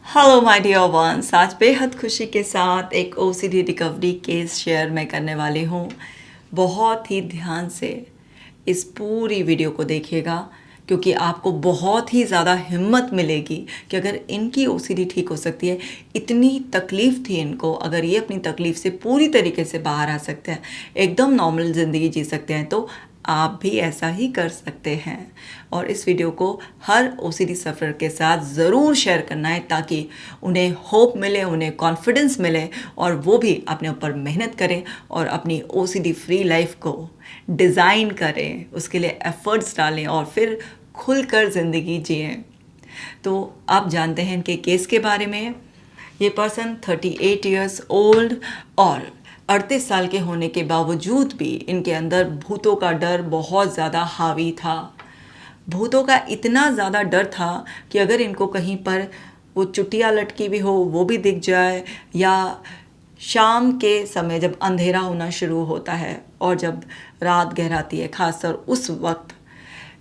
Hello my dear ones, आज बेहद खुशी के साथ एक ओसीडी रिकवरी केस शेयर मैं करने वाली हूँ। बहुत ही ध्यान से इस पूरी वीडियो को देखिएगा क्योंकि आपको बहुत ही ज़्यादा हिम्मत मिलेगी कि अगर इनकी ओसीडी ठीक हो सकती है, इतनी तकलीफ़ थी इनको, अगर ये अपनी तकलीफ़ से पूरी तरीके से बाहर आ सकते हैं, एकदम नॉर्मल ज़िंदगी जी सकते हैं, तो आप भी ऐसा ही कर सकते हैं। और इस वीडियो को हर ओसीडी सफ़र के साथ ज़रूर शेयर करना है ताकि उन्हें होप मिले, उन्हें कॉन्फिडेंस मिले और वो भी अपने ऊपर मेहनत करें और अपनी ओसीडी फ्री लाइफ को डिज़ाइन करें, उसके लिए एफ़र्ट्स डालें और फिर खुलकर ज़िंदगी जिएं। तो आप जानते हैं इनके केस के बारे में। ये पर्सन 38 इयर्स ओल्ड और 38 साल के होने के बावजूद भी इनके अंदर भूतों का डर बहुत ज़्यादा हावी था। भूतों का इतना ज़्यादा डर था कि अगर इनको कहीं पर वो चुटिया लटकी भी हो वो भी दिख जाए, या शाम के समय जब अंधेरा होना शुरू होता है और जब रात गहराती है, ख़ासकर उस वक्त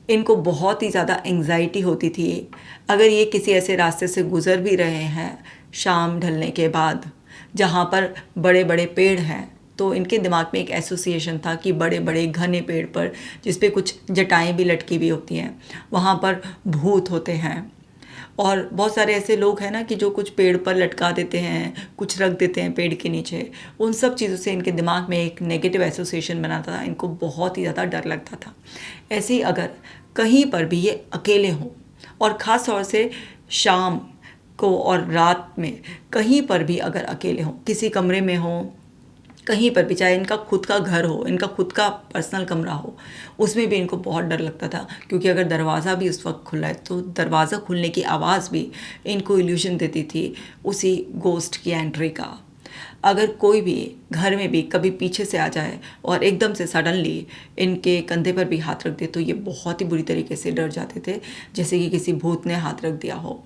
इनको बहुत ही ज़्यादा एंग्जाइटी होती थी। अगर ये किसी ऐसे रास्ते से गुज़र भी रहे हैं शाम ढलने के बाद जहाँ पर बड़े बड़े पेड़ हैं, तो इनके दिमाग में एक एसोसिएशन था कि बड़े बड़े घने पेड़ पर जिस पे कुछ जटाएं भी लटकी हुई होती हैं, वहाँ पर भूत होते हैं। और बहुत सारे ऐसे लोग हैं ना कि जो कुछ पेड़ पर लटका देते हैं, कुछ रख देते हैं पेड़ के नीचे। उन सब चीज़ों से इनके दिमाग में एक नेगेटिव एसोसिएशन बनाता था, इनको बहुत ही ज़्यादा डर लगता था। ऐसे ही अगर कहीं पर भी ये अकेले हों और ख़ास तौर से शाम को और रात में कहीं पर भी अगर अकेले हों, किसी कमरे में हों, कहीं पर भी, चाहे इनका खुद का घर हो, इनका खुद का पर्सनल कमरा हो, उसमें भी इनको बहुत डर लगता था क्योंकि अगर दरवाज़ा भी उस वक्त खुला है तो दरवाज़ा खुलने की आवाज़ भी इनको इल्यूशन देती थी उसी गोस्ट की एंट्री का। अगर कोई भी घर में भी कभी पीछे से आ जाए और एकदम से सडनली इनके कंधे पर भी हाथ रख दे तो ये बहुत ही बुरी तरीके से डर जाते थे, जैसे कि किसी भूत ने हाथ रख दिया हो।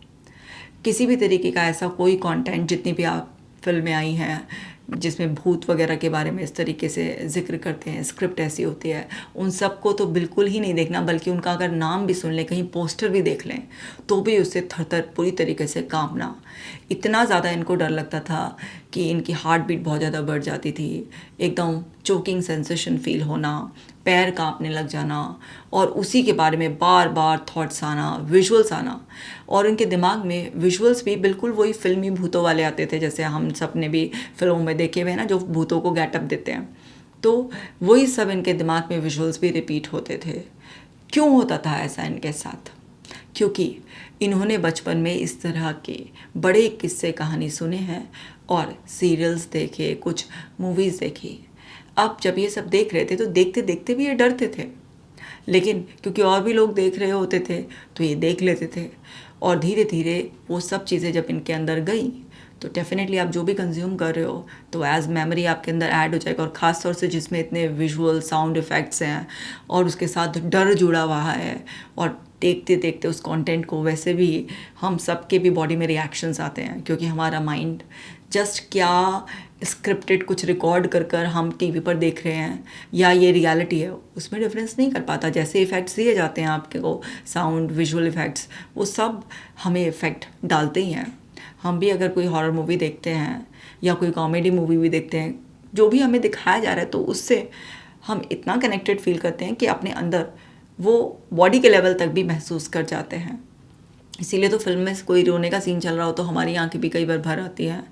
किसी भी तरीके का ऐसा कोई कंटेंट, जितनी भी आप फिल्में आई हैं जिसमें भूत वगैरह के बारे में इस तरीके से जिक्र करते हैं, स्क्रिप्ट ऐसी होती है, उन सबको तो बिल्कुल ही नहीं देखना, बल्कि उनका अगर नाम भी सुन लें, कहीं पोस्टर भी देख लें, तो भी उससे थर पूरी तरीके से कांपना। इतना ज़्यादा इनको डर लगता था कि इनकी हार्ट बीट बहुत ज़्यादा बढ़ जाती थी, एकदम चोकिंग सेंसेशन फील होना, पैर कांपने लग जाना और उसी के बारे में बार बार थॉट्स आना, विजुअल्स आना। और इनके दिमाग में विजुअल्स भी बिल्कुल वही फिल्मी भूतों वाले आते थे, जैसे हम सब ने भी फिल्मों में देखे हुए हैं ना, जो भूतों को गेटअप देते हैं। तो वही सब इनके दिमाग में विजुअल्स भी रिपीट होते थे। क्यों होता था ऐसा इनके साथ? क्योंकि इन्होंने बचपन में इस तरह के बड़े किस्से कहानी सुने हैं और सीरियल्स देखे, कुछ मूवीज़ देखी। अब जब ये सब देख रहे थे तो देखते देखते भी ये डरते थे, लेकिन क्योंकि और भी लोग देख रहे होते थे तो ये देख लेते थे। और धीरे धीरे वो सब चीज़ें जब इनके अंदर गई तो डेफिनेटली आप जो भी कंज्यूम कर रहे हो तो एज मेमोरी आपके अंदर ऐड हो जाएगा। और ख़ास तौर से जिसमें इतने विजुअल साउंड इफ़ेक्ट्स हैं और उसके साथ डर जुड़ा हुआ है, और देखते देखते उस कंटेंट को, वैसे भी हम सबके भी बॉडी में रिएक्शंस आते हैं क्योंकि हमारा माइंड जस्ट क्या स्क्रिप्टेड कुछ रिकॉर्ड कर कर हम टीवी पर देख रहे हैं या ये रियलिटी है, उसमें डिफरेंस नहीं कर पाता। जैसे इफ़ेक्ट्स दिए जाते हैं आपके को, साउंड, विजुअल इफ़ेक्ट्स, वो सब हमें इफ़ेक्ट डालते ही हैं। हम भी अगर कोई हॉरर मूवी देखते हैं या कोई कॉमेडी मूवी भी देखते हैं, जो भी हमें दिखाया जा रहा है, तो उससे हम इतना कनेक्टेड फील करते हैं कि अपने अंदर वो बॉडी के लेवल तक भी महसूस कर जाते हैं। इसीलिए तो फिल्म में कोई रोने का सीन चल रहा हो तो हमारी आंखें भी कई बार भर आती हैं,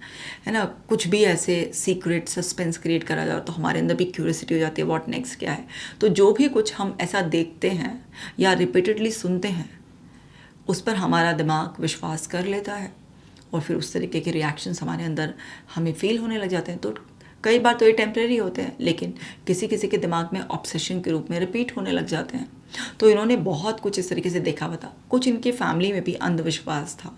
है ना। कुछ भी ऐसे सीक्रेट सस्पेंस क्रिएट करा जाए तो हमारे अंदर भी क्यूरियोसिटी हो जाती है, व्हाट नेक्स्ट, क्या है। तो जो भी कुछ हम ऐसा देखते हैं या रिपीटेडली सुनते हैं, उस पर हमारा दिमाग विश्वास कर लेता है और फिर उस तरीके के रिएक्शंस हमारे अंदर हमें फील होने लग जाते हैं। तो कई बार तो ये टेम्परेरी होते हैं, लेकिन किसी किसी के दिमाग में ऑब्सेशन के रूप में रिपीट होने लग जाते हैं। तो इन्होंने बहुत कुछ इस तरीके से देखा हुआ था। कुछ इनकी फैमिली में भी अंधविश्वास था,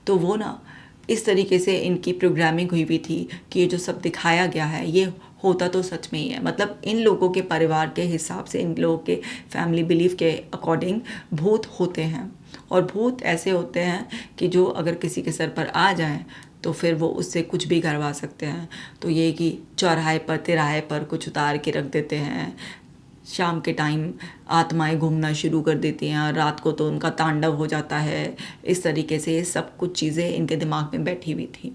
तो वो ना इस तरीके से इनकी प्रोग्रामिंग हुई हुई थी कि ये जो सब दिखाया गया है ये होता तो सच में ही है। मतलब इन लोगों के परिवार के हिसाब से, इन लोगों के फैमिली बिलीफ के अकॉर्डिंग भूत होते हैं। और भूत ऐसे होते हैं कि जो अगर किसी के सर पर आ जाएं तो फिर वो उससे कुछ भी करवा सकते हैं। तो ये कि चौराहे पर, तिराहे पर कुछ उतार के रख देते हैं, शाम के टाइम आत्माएं घूमना शुरू कर देती हैं और रात को तो उनका तांडव हो जाता है। इस तरीके से ये सब कुछ चीज़ें इनके दिमाग में बैठी हुई थी।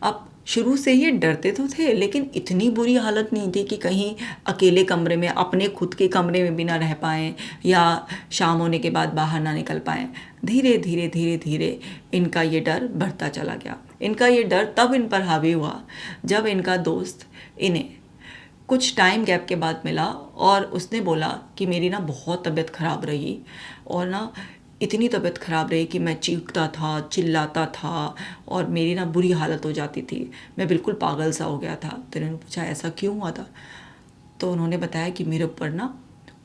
अब शुरू से ये डरते तो थे, लेकिन इतनी बुरी हालत नहीं थी कि कहीं अकेले कमरे में, अपने खुद के कमरे में भी ना रह पाएँ या शाम होने के बाद बाहर ना निकल पाएँ। धीरे धीरे धीरे धीरे इनका ये डर बढ़ता चला गया। इनका ये डर तब इन पर हावी हुआ जब इनका दोस्त इन्हें कुछ टाइम गैप के बाद मिला और उसने बोला कि मेरी ना बहुत तबीयत ख़राब रही, और ना इतनी तबीयत ख़राब रही कि मैं चीखता था, चिल्लाता था और मेरी ना बुरी हालत हो जाती थी, मैं बिल्कुल पागल सा हो गया था। तो इन्होंने पूछा ऐसा क्यों हुआ था? तो उन्होंने बताया कि मेरे ऊपर ना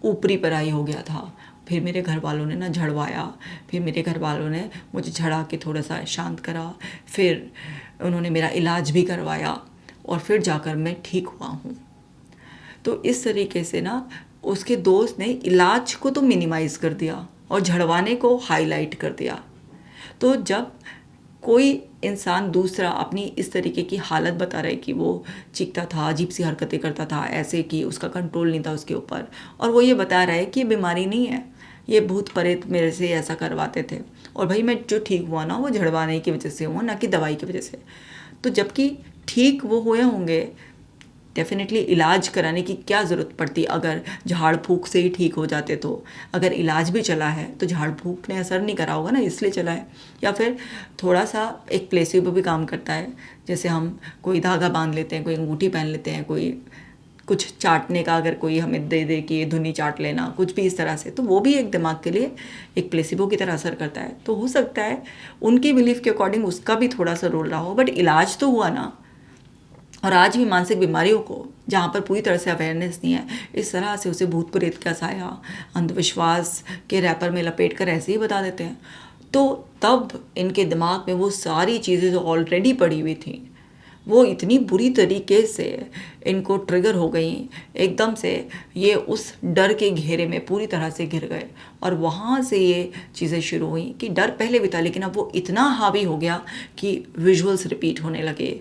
ऊपरी पराई हो गया था। फिर मेरे घर वालों ने ना झड़वाया, फिर मेरे घर वालों ने मुझे झड़ा के थोड़ा सा शांत करा, फिर उन्होंने मेरा इलाज भी करवाया और फिर जाकर मैं ठीक हुआ हूँ। तो इस तरीके से ना उसके दोस्त ने इलाज को तो मिनिमाइज़ कर दिया और झड़वाने को हाईलाइट कर दिया। तो जब कोई इंसान दूसरा अपनी इस तरीके की हालत बता रहा है कि वो चीखता था, अजीब सी हरकतें करता था, ऐसे कि उसका कंट्रोल नहीं था उसके ऊपर, और वो ये बता रहा है कि ये बीमारी नहीं है, ये भूत प्रेत मेरे से ऐसा करवाते थे, और भाई मैं जो ठीक हुआ ना वो झड़वाने की वजह से हुआ, ना कि दवाई की वजह से। तो जबकि ठीक वो हुए होंगे, डेफिनेटली इलाज कराने की क्या ज़रूरत पड़ती अगर झाड़ फूक से ही ठीक हो जाते। तो अगर इलाज भी चला है तो झाड़ फूक ने असर नहीं करा होगा ना, इसलिए चला है। या फिर थोड़ा सा एक प्लेसिबो भी काम करता है, जैसे हम कोई धागा बांध लेते हैं, कोई अंगूठी पहन लेते हैं, कोई कुछ चाटने का अगर कोई हमें दे दे कि ये धुनी चाट लेना, कुछ भी इस तरह से, तो वो भी एक दिमाग के लिए एक प्लेसिबो की तरह असर करता है। तो हो सकता है उनकी बिलीफ के अकॉर्डिंग उसका भी थोड़ा सा रोल रहा हो, बट इलाज तो हुआ ना। और आज भी मानसिक बीमारियों को जहाँ पर पूरी तरह से अवेयरनेस नहीं है, इस तरह से उसे भूत प्रेत का साया, अंधविश्वास के रैपर में लपेट कर ऐसे ही बता देते हैं। तो तब इनके दिमाग में वो सारी चीज़ें जो ऑलरेडी पड़ी हुई थी वो इतनी बुरी तरीके से इनको ट्रिगर हो गई, एकदम से ये उस डर के घेरे में पूरी तरह से घिर गए। और वहाँ से ये चीज़ें शुरू हुई कि डर पहले भी था, लेकिन अब वो इतना हावी हो गया कि विजुअल्स रिपीट होने लगे।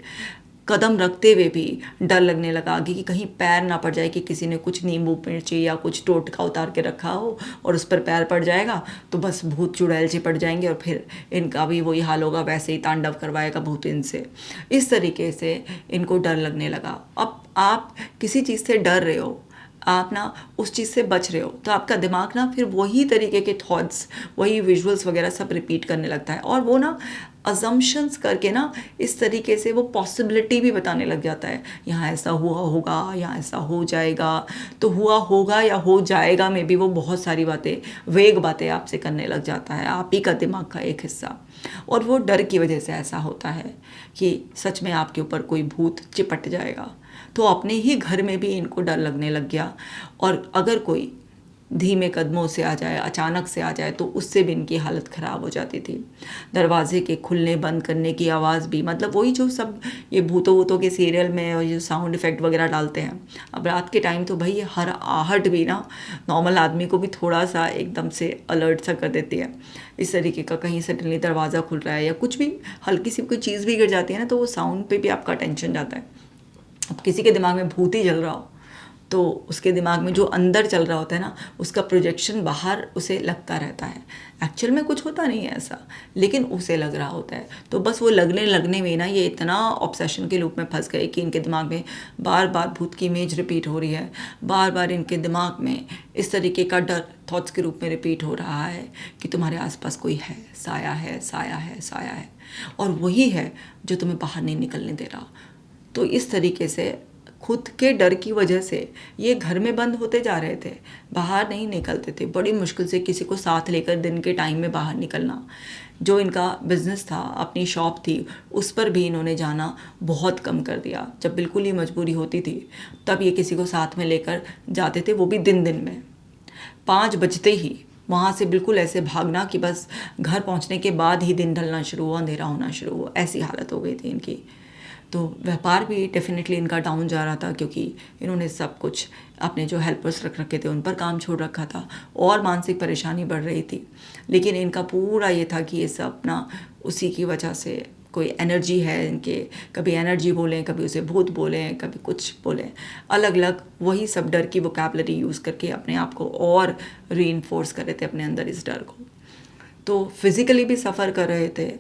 कदम रखते हुए भी डर लगने लगा कि कहीं पैर ना पड़ जाए, कि किसी ने कुछ नींबू मिर्ची या कुछ टोटका उतार के रखा हो और उस पर पैर पड़ जाएगा तो बस भूत चुड़ैल चिपट जाएंगे और फिर इनका भी वही हाल होगा, वैसे ही तांडव करवाएगा भूत इनसे। इस तरीके से इनको डर लगने लगा। अब आप किसी चीज़ से डर रहे हो, आप ना उस चीज़ से बच रहे हो, तो आपका दिमाग ना फिर वही तरीके के थॉट्स, वही विजुअल्स वगैरह सब रिपीट करने लगता है, और वो ना अजम्पशंस करके ना इस तरीके से वो पॉसिबिलिटी भी बताने लग जाता है, यहाँ ऐसा हुआ होगा, यहाँ ऐसा हो जाएगा। तो हुआ होगा या हो जाएगा में भी वो बहुत सारी बातें, वेग बातें आपसे करने लग जाता है, आप ही का दिमाग का एक हिस्सा। और वो डर की वजह से ऐसा होता है कि सच में आपके ऊपर कोई भूत चिपट जाएगा। तो अपने ही घर में भी इनको डर लगने लग गया, और अगर कोई धीमे कदमों से आ जाए, अचानक से आ जाए, तो उससे भी इनकी हालत ख़राब हो जाती थी। दरवाजे के खुलने बंद करने की आवाज़ भी, मतलब वही जो सब ये भूतों वूतों के सीरियल में और ये साउंड इफ़ेक्ट वगैरह डालते हैं। अब रात के टाइम तो भाई ये हर आहट भी ना नॉर्मल आदमी को भी थोड़ा सा एकदम से अलर्ट सा कर देती है। इस तरीके का कहीं सडनली दरवाज़ा खुल रहा है या कुछ भी हल्की सी कोई चीज़ भी गिर जाती है ना, तो वो साउंड पे भी आपका टेंशन जाता है। अब किसी के दिमाग में भूत ही जल रहा हो तो उसके दिमाग में जो अंदर चल रहा होता है ना, उसका प्रोजेक्शन बाहर उसे लगता रहता है। एक्चुअल में कुछ होता नहीं है ऐसा, लेकिन उसे लग रहा होता है। तो बस वो लगने में ना ये इतना ऑब्सेशन के लूप में फंस गए कि इनके दिमाग में बार बार भूत की इमेज रिपीट हो रही है, बार बार इनके दिमाग में इस तरीके का डर थॉट्स के रूप में रिपीट हो रहा है कि तुम्हारे आसपास कोई है, साया है, साया है, साया है, और वही है जो तुम्हें बाहर नहीं निकलने दे रहा। तो इस तरीके से खुद के डर की वजह से ये घर में बंद होते जा रहे थे, बाहर नहीं निकलते थे। बड़ी मुश्किल से किसी को साथ लेकर दिन के टाइम में बाहर निकलना। जो इनका बिजनेस था, अपनी शॉप थी, उस पर भी इन्होंने जाना बहुत कम कर दिया। जब बिल्कुल ही मजबूरी होती थी तब ये किसी को साथ में लेकर जाते थे, वो भी दिन में 5 बजते ही वहाँ से बिल्कुल ऐसे भागना कि बस घर पहुँचने के बाद ही दिन ढलना शुरू हुआ, अंधेरा होना शुरू हुआ, ऐसी हालत हो गई थी इनकी। तो व्यापार भी डेफिनेटली इनका डाउन जा रहा था, क्योंकि इन्होंने सब कुछ अपने जो हेल्पर्स रख रखे थे उन पर काम छोड़ रखा था, और मानसिक परेशानी बढ़ रही थी। लेकिन इनका पूरा ये था कि ये सब ना उसी की वजह से कोई एनर्जी है इनके, कभी एनर्जी बोलें, कभी उसे भूत बोलें, कभी कुछ बोलें, अलग अलग वही सब डर की वोकैबुलरी यूज़ करके अपने आप को और रीइंफोर्स कर रहे थे अपने अंदर इस डर को। तो फिज़िकली भी सफ़र कर रहे थे,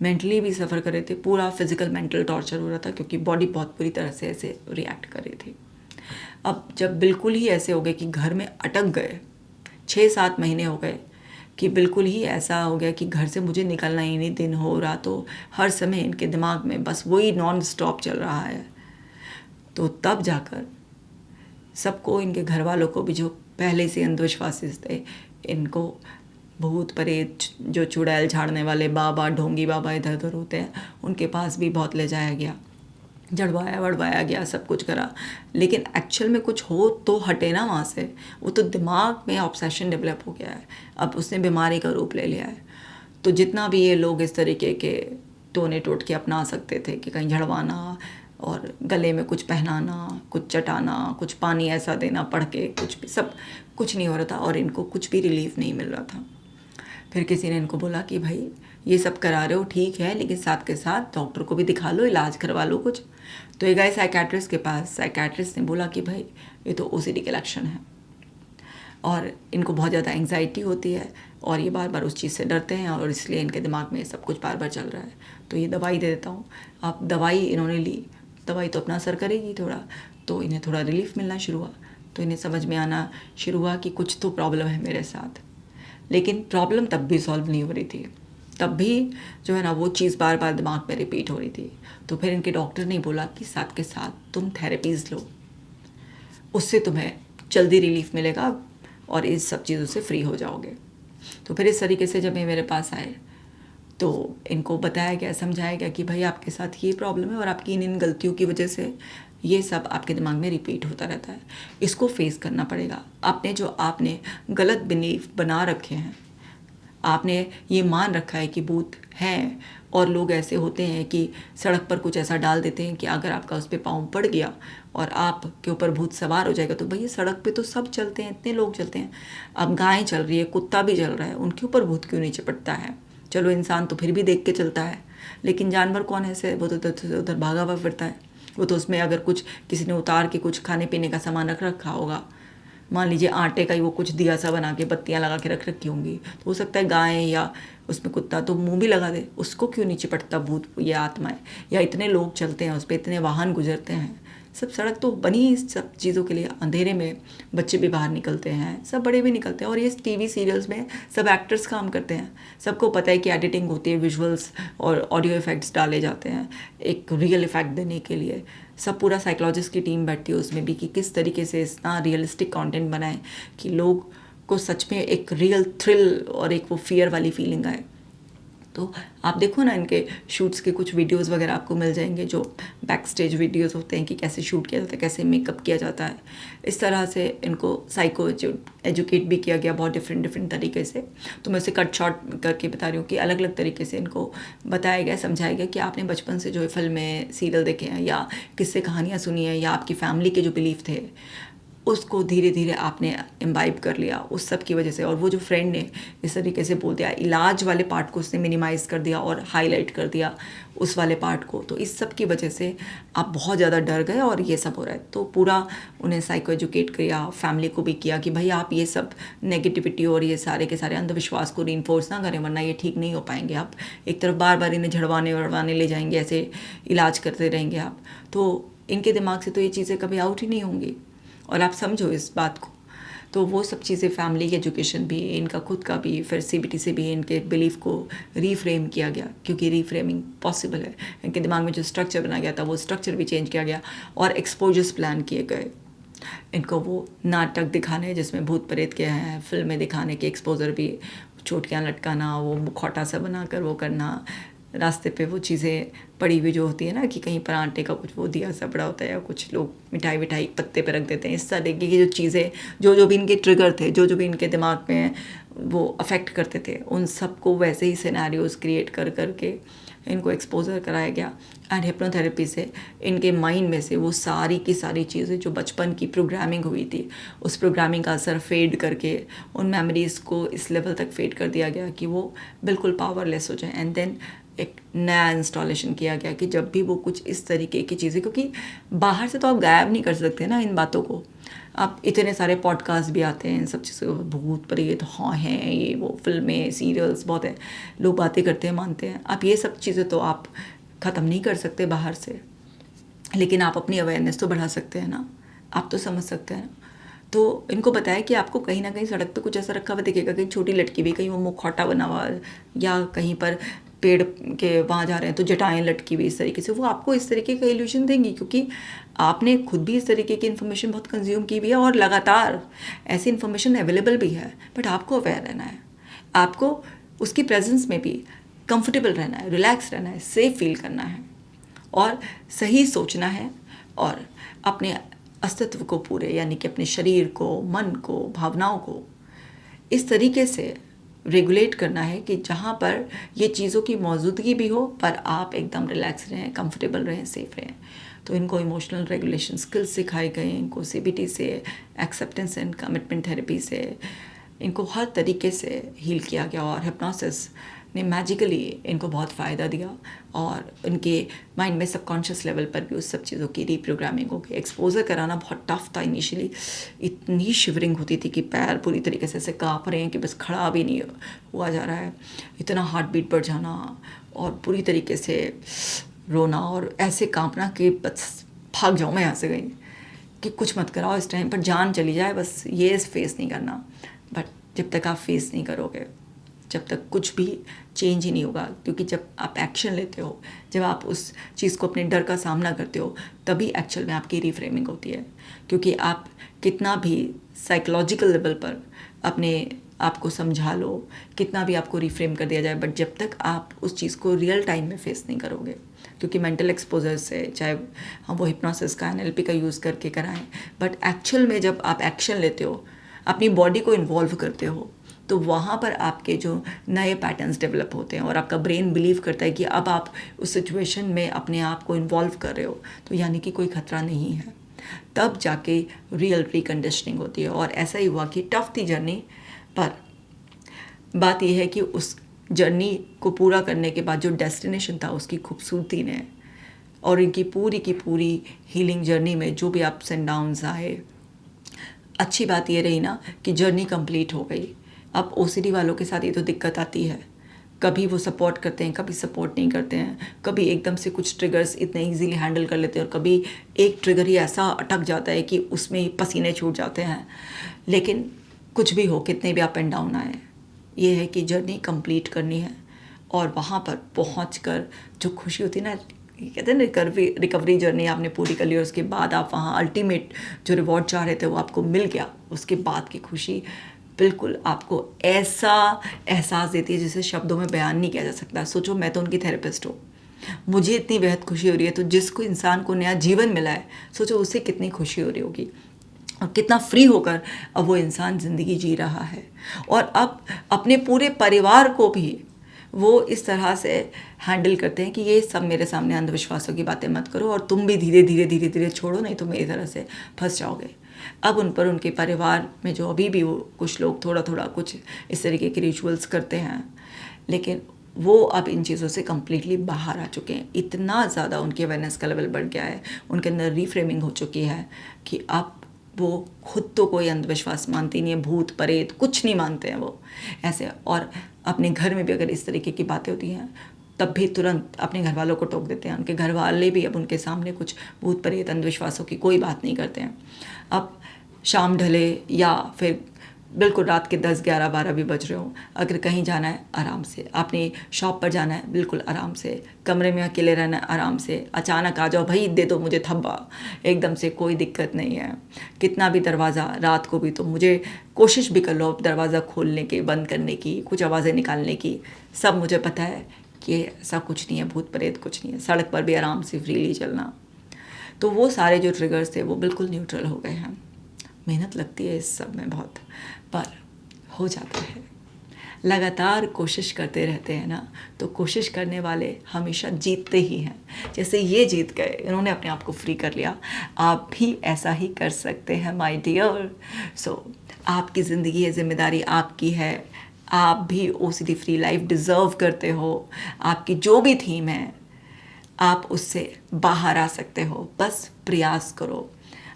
मेंटली भी सफ़र कर रहे थे, पूरा फिज़िकल मेंटल टॉर्चर हो रहा था क्योंकि बॉडी बहुत बुरी तरह से ऐसे रिएक्ट कर रही थी। अब जब बिल्कुल ही ऐसे हो गए कि घर में अटक गए, 6-7 महीने हो गए कि बिल्कुल ही ऐसा हो गया कि घर से मुझे निकलना ही नहीं दिन हो रहा, तो हर समय इनके दिमाग में बस वही नॉन स्टॉप चल रहा है। तो तब जाकर सबको, इनके घर वालों को भी जो पहले से अंधविश्वासी थे, इनको भूत प्रेत जो चुड़ैल झाड़ने वाले बाबा, ढोंगी बाबा इधर उधर होते हैं, उनके पास भी बहुत ले जाया गया, झड़वाया वड़वाया गया, सब कुछ करा, लेकिन एक्चुअल में कुछ हो तो हटे ना वहाँ से। वो तो दिमाग में ऑब्सेशन डेवलप हो गया है, अब उसने बीमारी का रूप ले लिया है। तो जितना भी ये लोग इस तरीके के टोने टोटके अपना सकते थे कि कहीं झड़वाना और गले में कुछ पहनाना, कुछ चटाना, कुछ पानी ऐसा देना पढ़ के, कुछ भी, सब कुछ नहीं हो रहा था और इनको कुछ भी रिलीफ नहीं मिल रहा था। फिर किसी ने इनको बोला कि भाई ये सब करा रहे हो ठीक है, लेकिन साथ के साथ डॉक्टर को भी दिखा लो, इलाज करवा लो कुछ। तो ये गए साइकेट्रिस्ट के पास। साइकेट्रिस्ट ने बोला कि भाई ये तो ओसीडी के लक्षण है और इनको बहुत ज़्यादा एंग्जाइटी होती है और ये बार बार उस चीज़ से डरते हैं और इसलिए इनके दिमाग में सब कुछ बार बार चल रहा है, तो ये दवाई दे देता हूँ। आप दवाई इन्होंने ली, दवाई तो अपना असर करेगी थोड़ा, तो इन्हें थोड़ा रिलीफ मिलना शुरू हुआ, तो इन्हें समझ में आना शुरू हुआ कि कुछ तो प्रॉब्लम है मेरे साथ। लेकिन प्रॉब्लम तब भी सॉल्व नहीं हो रही थी, तब भी जो है ना वो चीज़ बार बार दिमाग में रिपीट हो रही थी। तो फिर इनके डॉक्टर ने बोला कि साथ के साथ तुम थेरेपीज़ लो, उससे तुम्हें जल्दी रिलीफ मिलेगा और इस सब चीज़ों से फ्री हो जाओगे। तो फिर इस तरीके से जब ये मेरे पास आए तो इनको बताया गया, समझाया गया कि भाई आपके साथ ये प्रॉब्लम है और आपकी इन गलतियों की वजह से ये सब आपके दिमाग में रिपीट होता रहता है, इसको फेस करना पड़ेगा। आपने गलत बिलीफ बना रखे हैं, आपने ये मान रखा है कि भूत हैं, और लोग ऐसे होते हैं कि सड़क पर कुछ ऐसा डाल देते हैं कि अगर आपका उस पर पाँव पड़ गया और आपके ऊपर भूत सवार हो जाएगा, तो भैया सड़क पे तो सब चलते हैं, इतने लोग चलते हैं, अब गाय चल रही है, कुत्ता भी चल रहा है, उनके ऊपर भूत क्यों नहीं चिपटता है? चलो इंसान तो फिर भी देख के चलता है, लेकिन जानवर कौन है ऐसे, वो तो उधर भागा हुआ फिरता है। वो तो उसमें अगर कुछ किसी ने उतार के कुछ खाने पीने का सामान रख रखा होगा, मान लीजिए आटे का ही वो कुछ दिया सा बना के बत्तियां लगा के रख रखी होंगी, तो हो सकता है गाय या उसमें कुत्ता तो मुंह भी लगा दे, उसको क्यों नहीं चिपटता भूत या आत्माएं? या इतने लोग चलते हैं उस पर, इतने वाहन गुजरते हैं, सब सड़क तो बनी इस सब चीज़ों के लिए। अंधेरे में बच्चे भी बाहर निकलते हैं, सब बड़े भी निकलते हैं, और ये टीवी सीरियल्स में सब एक्टर्स काम करते हैं, सबको पता है कि एडिटिंग होती है, विजुअल्स और ऑडियो इफ़ेक्ट्स डाले जाते हैं एक रियल इफ़ेक्ट देने के लिए। सब पूरा साइकोलॉजिस्ट की टीम बैठती है उसमें भी कि किस तरीके से इतना रियलिस्टिक कंटेंट बनाएं कि लोग को सच में एक रियल थ्रिल और एक वो फियर वाली फीलिंग आए। तो आप देखो ना, इनके शूट्स के कुछ वीडियोस वगैरह आपको मिल जाएंगे, जो बैक स्टेज वीडियोस होते हैं कि कैसे शूट किया जाता है, कैसे मेकअप किया जाता है। इस तरह से इनको साइको एजुकेट भी किया गया बहुत डिफरेंट तरीके से। तो मैं उसे कट शॉर्ट करके बता रही हूँ कि अलग अलग तरीके से इनको बताया गया, समझाया गया कि आपने बचपन से जो फिल्में सीरियल देखे हैं या किससे कहानियाँ सुनी हैं या आपकी फैमिली के जो बिलीफ थे, उसको धीरे धीरे आपने इम्बाइब कर लिया उस सब की वजह से। और वो जो फ्रेंड ने इस तरीके से बोल दिया, इलाज वाले पार्ट को उसने मिनिमाइज़ कर दिया और हाईलाइट कर दिया उस वाले पार्ट को, तो इस सब की वजह से आप बहुत ज़्यादा डर गए और ये सब हो रहा है। तो पूरा उन्हें साइको एजुकेट किया, फैमिली को भी किया कि भाई आप ये सब नेगेटिविटी और ये सारे के सारे अंधविश्वास को रीइंफोर्स ना करें, वरना ये ठीक नहीं हो पाएंगे। आप एक तरफ बार बार इन्हें झड़वाने वड़वाने ले जाएंगे, ऐसे इलाज करते रहेंगे आप, तो इनके दिमाग से तो ये चीज़ें कभी आउट ही नहीं होंगी। और आप समझो इस बात को। तो वो सब चीज़ें, फैमिली की एजुकेशन भी, इनका खुद का भी, फिर सीबीटी से भी इनके बिलीफ को रीफ्रेम किया गया, क्योंकि रीफ्रेमिंग पॉसिबल है। इनके दिमाग में जो स्ट्रक्चर बना गया था वो स्ट्रक्चर भी चेंज किया गया और एक्सपोजर्स प्लान किए गए। इनको वो नाटक दिखाने जिसमें भूत प्रेत के हैं, फिल्में दिखाने के एक्सपोजर भी, चोटियाँ लटकाना, वो मुखौटा सा बनाकर वो करना, रास्ते पे वो चीज़ें पड़ी हुई जो होती है ना कि कहीं पर आटे का कुछ वो दिया सा पड़ा होता है, या कुछ लोग मिठाई विठाई पत्ते पे रख देते हैं, इस तरीके की जो चीज़ें जो भी इनके ट्रिगर थे, जो भी इनके दिमाग में वो अफेक्ट करते थे, उन सबको वैसे ही सिनेरियोज क्रिएट कर करके इनको एक्सपोजर कराया गया। एंड हिप्नोथेरेपी से इनके माइंड में से वो सारी की सारी चीज़ें जो बचपन की प्रोग्रामिंग हुई थी, उस प्रोग्रामिंग का असर फेड करके उन मेमोरीज़ को इस लेवल तक फेड कर दिया गया कि वो बिल्कुल पावरलेस हो जाए। एंड देन एक नया इंस्टॉलेशन किया गया कि जब भी वो कुछ इस तरीके की चीज़ें, क्योंकि बाहर से तो आप गायब नहीं कर सकते ना इन बातों को। आप इतने सारे पॉडकास्ट भी आते हैं इन सब चीज़ों, भूत प्रेत हाँ हैं, ये वो फिल्में सीरियल्स बहुत है, लोग बातें करते हैं मानते हैं। आप ये सब चीज़ें तो आप ख़त्म नहीं कर सकते बाहर से, लेकिन आप अपनी अवेयरनेस तो बढ़ा सकते हैं ना, आप तो समझ सकते हैं। तो इनको बताया कि आपको कहीं ना कहीं सड़क पे कुछ ऐसा रखा हुआ दिखेगा, कहीं छोटी लटकी हुई, कहीं वो मुखौटा बना हुआ, या कहीं पर पेड़ के वहाँ जा रहे हैं तो जटाएं लटकी हुई, इस तरीके से वो आपको इस तरीके का इल्यूजन देंगी, क्योंकि आपने खुद भी इस तरीके की इन्फॉर्मेशन बहुत कंज्यूम की भी है और लगातार ऐसी इन्फॉर्मेशन अवेलेबल भी है। बट आपको अवेयर रहना है, आपको उसकी प्रेजेंस में भी कंफर्टेबल रहना है, रिलैक्स रहना है, सेफ फील करना है और सही सोचना है, और अपने अस्तित्व को पूरे, यानी कि अपने शरीर को, मन को, भावनाओं को इस तरीके से रेगुलेट करना है कि जहाँ पर ये चीज़ों की मौजूदगी भी हो पर आप एकदम रिलैक्स रहें, कंफर्टेबल रहें, सेफ रहें। तो इनको इमोशनल रेगुलेशन स्किल्स सिखाए गए, इनको सीबीटी से, एक्सेप्टेंस एंड कमिटमेंट थेरेपी से, इनको हर तरीके से हील किया गया, और हिप्नोसिस ने मैजिकली इनको बहुत फ़ायदा दिया, और उनके माइंड में सबकॉन्शियस लेवल पर भी उस सब चीज़ों की रीप्रोग्रामिंग हो गई। एक्सपोजर कराना बहुत टफ था इनिशियली, इतनी शिवरिंग होती थी कि पैर पूरी तरीके से ऐसे काँप रहे हैं कि बस खड़ा भी नहीं हुआ जा रहा है, इतना हार्ट बीट बढ़ जाना और पूरी तरीके से रोना और ऐसे काँपना कि बस भाग जाऊँ मैं यहाँ से, गई कि कुछ मत कराओ इस टाइम पर, जान चली जाए बस, ये फेस नहीं करना। बट जब तक आप फेस नहीं करोगे, जब तक कुछ भी चेंज ही नहीं होगा, क्योंकि जब आप एक्शन लेते हो, जब आप उस चीज़ को, अपने डर का सामना करते हो, तभी एक्चुअल में आपकी रिफ्रेमिंग होती है। क्योंकि आप कितना भी साइकोलॉजिकल लेवल पर अपने आप को समझा लो, कितना भी आपको रिफ्रेम कर दिया जाए, बट जब तक आप उस चीज़ को रियल टाइम में फेस नहीं करोगे, क्योंकि मेंटल एक्सपोजर से, चाहे हम वो हिप्नोसिस का, एनएलपी का यूज़ करके कराएं, बट एक्चुअल में जब आप एक्शन लेते हो, अपनी बॉडी को इन्वॉल्व करते हो, तो वहाँ पर आपके जो नए पैटर्न्स डेवलप होते हैं और आपका ब्रेन बिलीव करता है कि अब आप उस सिचुएशन में अपने आप को इन्वॉल्व कर रहे हो, तो यानी कि कोई खतरा नहीं है। तब जाके रियल रिकंडीशनिंग होती है। और ऐसा ही हुआ कि टफ थी जर्नी, पर बात यह है कि उस जर्नी को पूरा करने के बाद जो डेस्टिनेशन था, उसकी खूबसूरती ने, और इनकी पूरी की पूरी हीलिंग जर्नी में जो भी अप्स एंड डाउन्स आए, अच्छी बात ये रही ना कि जर्नी कंप्लीट हो गई। अब ओसीडी वालों के साथ ये तो दिक्कत आती है, कभी वो सपोर्ट करते हैं, कभी सपोर्ट नहीं करते हैं, कभी एकदम से कुछ ट्रिगर्स इतने इजीली हैंडल कर लेते हैं, और कभी एक ट्रिगर ही ऐसा अटक जाता है कि उसमें ही पसीने छूट जाते हैं। लेकिन कुछ भी हो, कितने भी अप एंड डाउन आए, ये है कि जर्नी कंप्लीट करनी है, और वहाँ पर पहुँचकर जो खुशी होती है ना, कहते हैं ना रिकवरी जर्नी आपने पूरी कर ली और उसके बाद आप वहाँ अल्टीमेट जो रिवॉर्ड चाह रहे थे वो आपको मिल गया, उसके बाद की खुशी बिल्कुल आपको ऐसा एहसास देती है जिसे शब्दों में बयान नहीं किया जा सकता। सोचो, मैं तो उनकी थेरेपिस्ट हूँ, मुझे इतनी बेहद खुशी हो रही है, तो जिसको इंसान को नया जीवन मिला है, सोचो उसे कितनी खुशी हो रही होगी, और कितना फ्री होकर अब वो इंसान ज़िंदगी जी रहा है। और अब अपने पूरे परिवार को भी वो इस तरह से हैंडल करते हैं कि ये सब मेरे सामने अंधविश्वासों की बातें मत करो, और तुम भी धीरे धीरे धीरे धीरे छोड़ो, नहीं तो मेरी तरह से फंस जाओगे। अब उन पर, उनके परिवार में जो अभी भी वो कुछ लोग थोड़ा थोड़ा कुछ इस तरीके के रिचुअल्स करते हैं, लेकिन वो अब इन चीज़ों से कम्प्लीटली बाहर आ चुके हैं। इतना ज़्यादा उनकी अवेयरनेस का लेवल बढ़ गया है, उनके अंदर रीफ्रेमिंग हो चुकी है कि अब वो खुद तो कोई अंधविश्वास मानती नहीं है, भूत प्रेत कुछ नहीं मानते हैं वो ऐसे। और अपने घर में भी अगर इस तरीके की बातें होती हैं, तब भी तुरंत अपने घर वालों को टोक देते हैं। उनके घर वाले भी अब उनके सामने कुछ भूत प्रेत अंधविश्वासों की कोई बात नहीं करते हैं। अब शाम ढले या फिर बिल्कुल रात के 10, 11, 12 भी बज रहे हो, अगर कहीं जाना है आराम से, अपनी शॉप पर जाना है बिल्कुल आराम से, कमरे में अकेले रहना है आराम से, अचानक आ जाओ भाई दे दो मुझे थब्बा, एकदम से कोई दिक्कत नहीं है। कितना भी दरवाज़ा रात को भी, तो मुझे कोशिश भी कर लो दरवाज़ा खोलने की, बंद करने की, कुछ आवाज़ें निकालने की, सब मुझे पता है कि ऐसा कुछ नहीं है, भूत प्रेत कुछ नहीं है। सड़क पर भी आराम से फ्रीली चलना। तो वो सारे जो ट्रिगर्स थे वो बिल्कुल न्यूट्रल हो गए हैं। मेहनत लगती है इस सब में बहुत, पर हो जाता है। लगातार कोशिश करते रहते हैं ना, तो कोशिश करने वाले हमेशा जीतते ही हैं। जैसे ये जीत गए, इन्होंने अपने आप को फ्री कर लिया, आप भी ऐसा ही कर सकते हैं माय डियर। सो आपकी ज़िंदगी है, जिम्मेदारी आपकी है, आप भी ओसीडी फ्री लाइफ डिज़र्व करते हो। आपकी जो भी थीम है आप उससे बाहर आ सकते हो, बस प्रयास करो।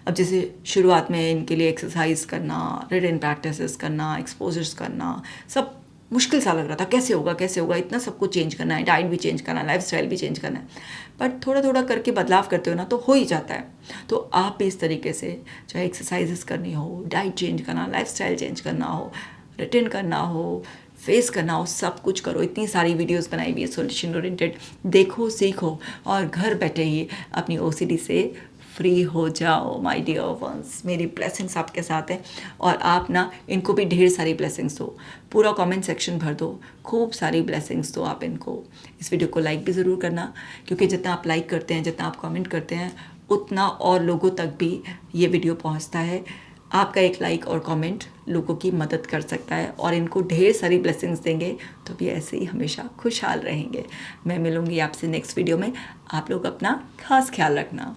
अब जैसे शुरुआत में इनके लिए एक्सरसाइज करना, रिटन प्रैक्टिसेस करना, एक्सपोजर्स करना, सब मुश्किल सा लग रहा था, कैसे होगा, इतना सब कुछ चेंज करना है, डाइट भी चेंज करना है, लाइफस्टाइल भी चेंज करना है। बट थोड़ा थोड़ा करके बदलाव करते हो ना तो हो ही जाता है। तो आप भी इस तरीके से, चाहे एक्सरसाइजेस करनी हो, डाइट चेंज करना, लाइफस्टाइल चेंज करना हो, रिटन करना हो, फेस करना हो, सब कुछ करो। इतनी सारी वीडियोस बनाई हुई है सोल्यूशन ओरिएंटेड, देखो, सीखो और घर बैठे ही अपनी ओसीडी से फ्री हो जाओ माय डियर वंस। मेरी ब्लेसिंग्स आपके साथ हैं और आप ना इनको भी ढेर सारी ब्लेसिंग्स दो, पूरा कमेंट सेक्शन भर दो, खूब सारी ब्लेसिंग्स दो आप इनको। इस वीडियो को लाइक भी ज़रूर करना, क्योंकि जितना आप लाइक करते हैं, जितना आप कमेंट करते हैं, उतना और लोगों तक भी ये वीडियो पहुंचता है। आपका एक लाइक और कमेंट लोगों की मदद कर सकता है और इनको ढेर सारी ब्लेसिंग्स देंगे तो भी ऐसे ही हमेशा खुशहाल रहेंगे। मैं मिलूँगी आपसे नेक्स्ट वीडियो में। आप लोग अपना खास ख्याल रखना।